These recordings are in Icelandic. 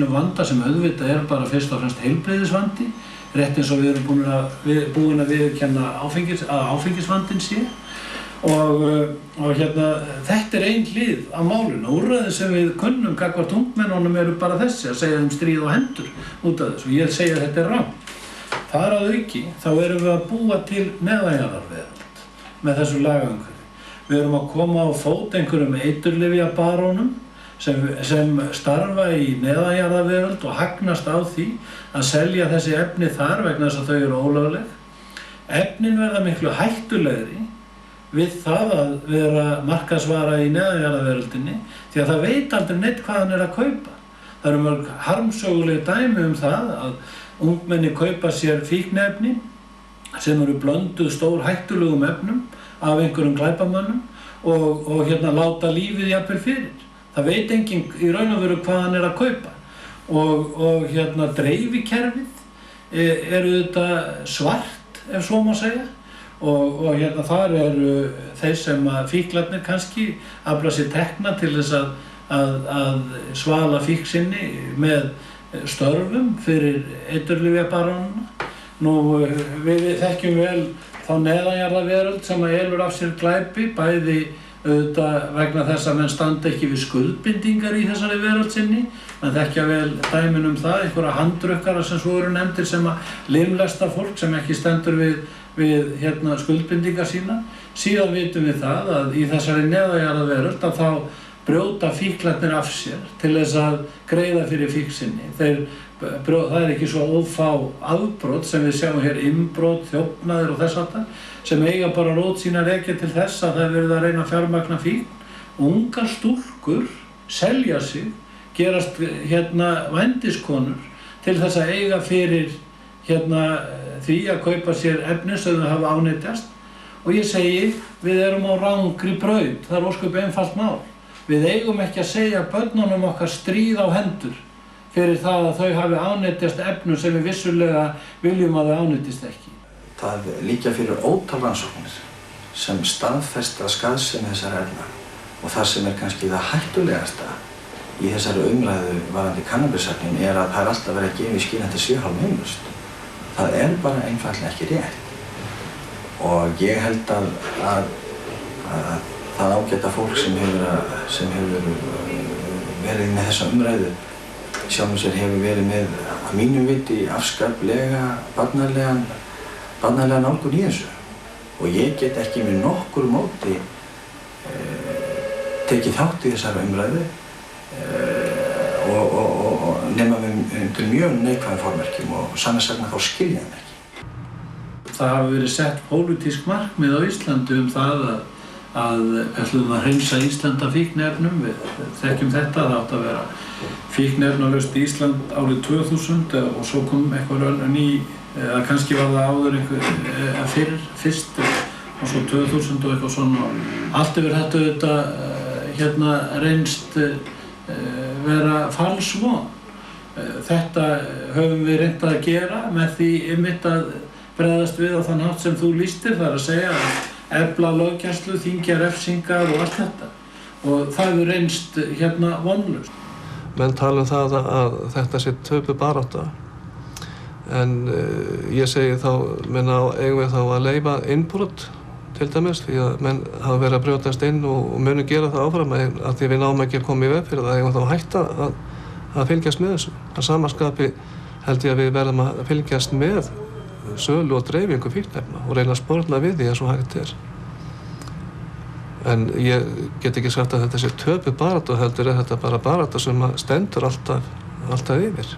sínum vanda sem auðvitað bara fyrst og fremst heilbrigðisvandi, rétt eins og við erum búin að viðurkenna að áfengisvandinn sé. Og þetta ein hlið á málinu. Úrræðin sem við kunnum gagnvart ungmennunum eru bara þessi, að segja þeim stríð á hendur út af þessu. Og ég segi að þetta rangt. Þar að auki, þá erum við að búa til neðanjarðarveröld með þessu lagaumhverfi. Við erum að koma á fót einhverjum eiturlyfjabarónum sem starfa í neðanjarðarveröld og hagnast á því að selja þessi efni þar vegna þess að þau eru ólögleg. Efnin verða miklu hættulegri við það að vera markaðsvara í neðanjarðarveröldinni því að það veit aldrei neitt hvað hann að kaupa. Það eru mörg harmsöguleg dæmi það að ungmenni kaupa sér fíkniefni sem eru blönduð stór hættulegum efnum af einhverjum glæpamönnum og láta lífið jafnvel fyrir. Það veit enginn í raun og veru hvað hann að kaupa. Og dreifikerfið þetta svart, ef svo má segja. Og þar eru þeir sem fíklarnir kannski afla sér tekna til þess að svala fík sinni með störfum fyrir eiturlyfjabarónana. Við þekkjum vel þá neðanjarðarveröld sem elur af sér glæpi, bæði vegna þess að menn standa ekki við skuldbindingar í þessari veröld sinni. Menn þekkja vel dæmin það, einhverja handrukkara sem svo eru nefndir sem að limlesta fólk sem ekki stendur við skuldbindingar sína. Síðan vitum við það að í þessari neðanjarðarveröld að þá brjóta fíklarnir af sér til þess að greiða fyrir fík sinni. Það ekki svo ófá afbrot sem við sjáum hér, innbrot, þjófnaðir og þess háttar, sem eiga bara rót sína rekja til þess að það er verið að reyna að fjármagna fíkn. Ungar stúlkur selja sig, gerast vændiskonur til þess að eiga fyrir því að kaupa sér efni sem þau hafa ánetjast. Og ég segi, við erum á rangri braut, það ósköp einfalt mál. Við eigum ekki að segja börnunum okkar stríð á hendur fyrir það að þau hafi ánetjast efnum sem við vissulega viljum að þau ánetjist ekki. Það liggja fyrir ótal rannsóknir sem staðfesta skaðsemi þessara efna og það sem kannski það hættulegasta í þessari umræðu varðandi kannabisefnin að það alltaf verið að gefa í skyn að þetta sé hálfmeinlaust. Það bara einfaldlega ekki rétt. Og ég held að það ágæta fólk sem hefur verið með þessa umræðu sjálfum sér hefur verið með að mínum viti afskaplega barnalega nálgun í þessu. Og ég get ekki með nokkur móti tekið þátt í þessari umræðu og nema undir mjög neikvæðum formerkjum og sannast þá skilja hann ekki. Það hafa verið sett pólitísk markmið á Íslandi það að ætlum að hreinsa Ísland af fíkniefnum. Við þekkjum þetta, það átti að vera fíkniefnalaust Ísland árið 2000 og svo kom eitthvað ný, eða kannski var það áður fyrst og svo 2000 og eitthvað svona. Allt yfir þetta reynst vera falsvon. Þetta höfum við reynt að gera með því einmitt að bregðast við á þann hátt sem þú lýstir, það að segja að efla löggæslu, þyngja refsingar og allt þetta. Og það hefur reynst vonlaust. Menn tala það að þetta sé töpuð barátta. En ég segi þá, eigum við þá að leyfa innbrot til dæmis, því að menn hafa verið að brjótast inn og munum gera það áfram að því við náum ekki að koma í veg fyrir það, eigum þá að hætta að fylgjast með þessu. Að sama skapi held ég að við verðum að fylgjast með sölu og dreifingu fíkniefna og reyna að sporna við því eins og hægt er. En ég get ekki sagt að þetta sé töpuð barátta, heldur þetta bara barátta sem stendur alltaf yfir.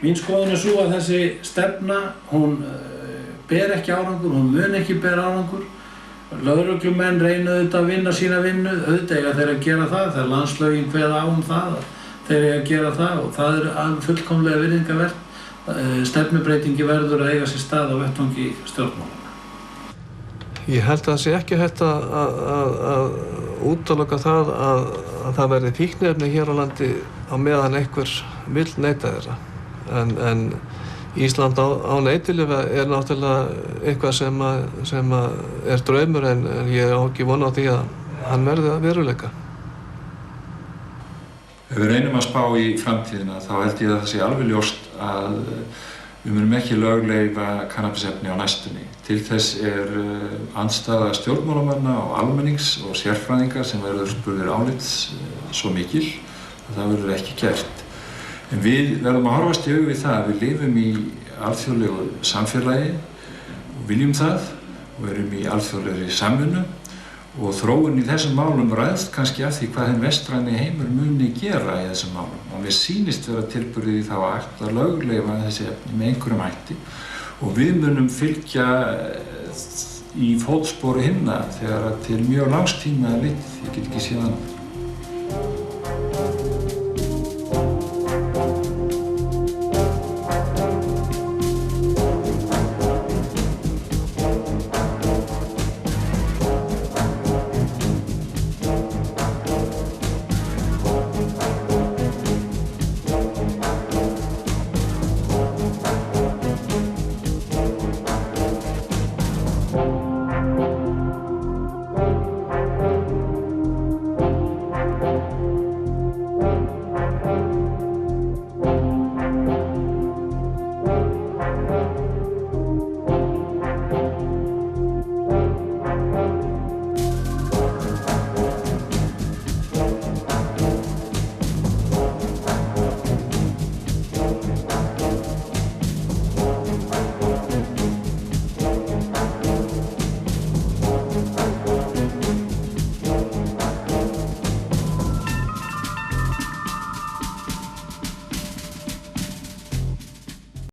Mín skoðun svo að þessi stefna, hún ber ekki árangur, hún mun ekki bera árangur. Lögreglumenn reyna auðvitað að vinna sína vinnu, auðvitað eiga þeir að gera það, þegar landslögin kveða á það, þeir eiga að gera það og það fullkomlega virðingarvert. Stefnubreitingi verður að eiga sér stað á vettvangi stjórnmálanna. Ég held að það sé ekki hægt að útiloka það að það verði fíkniefni hér á landi á meðan einhver vill neita þeirra. En Ísland án eiturlyfja náttúrulega eitthvað sem er draumur en ég á ekki von á því að hann verði að veruleika. Ef við reynum að spá í framtíðina þá held ég að það sé alveg ljóst að við munum ekki lögleyfa kannabisefni á næstunni. Til þess andstaða stjórnmálamanna og almennings og sérfræðinga sem verður spurðir álits svo mikil að það verður ekki gert. En við verðum að horfast í augu við það að við lifum í alþjóðlegu samfélagi og viljum það og erum í alþjóðlegri samvinnu og þróun í þessum málum ræðst kannski af því hvað hinn vestræni heimur muni gera í þessum málum. Og mér sýnist vera tilburðið í þá átt að lögleyfa þessi efni með einhverjum hætti og við munum fylgja í fótspori hinna þegar til mjög langs tíma er litið. Ég get ekki séð annað.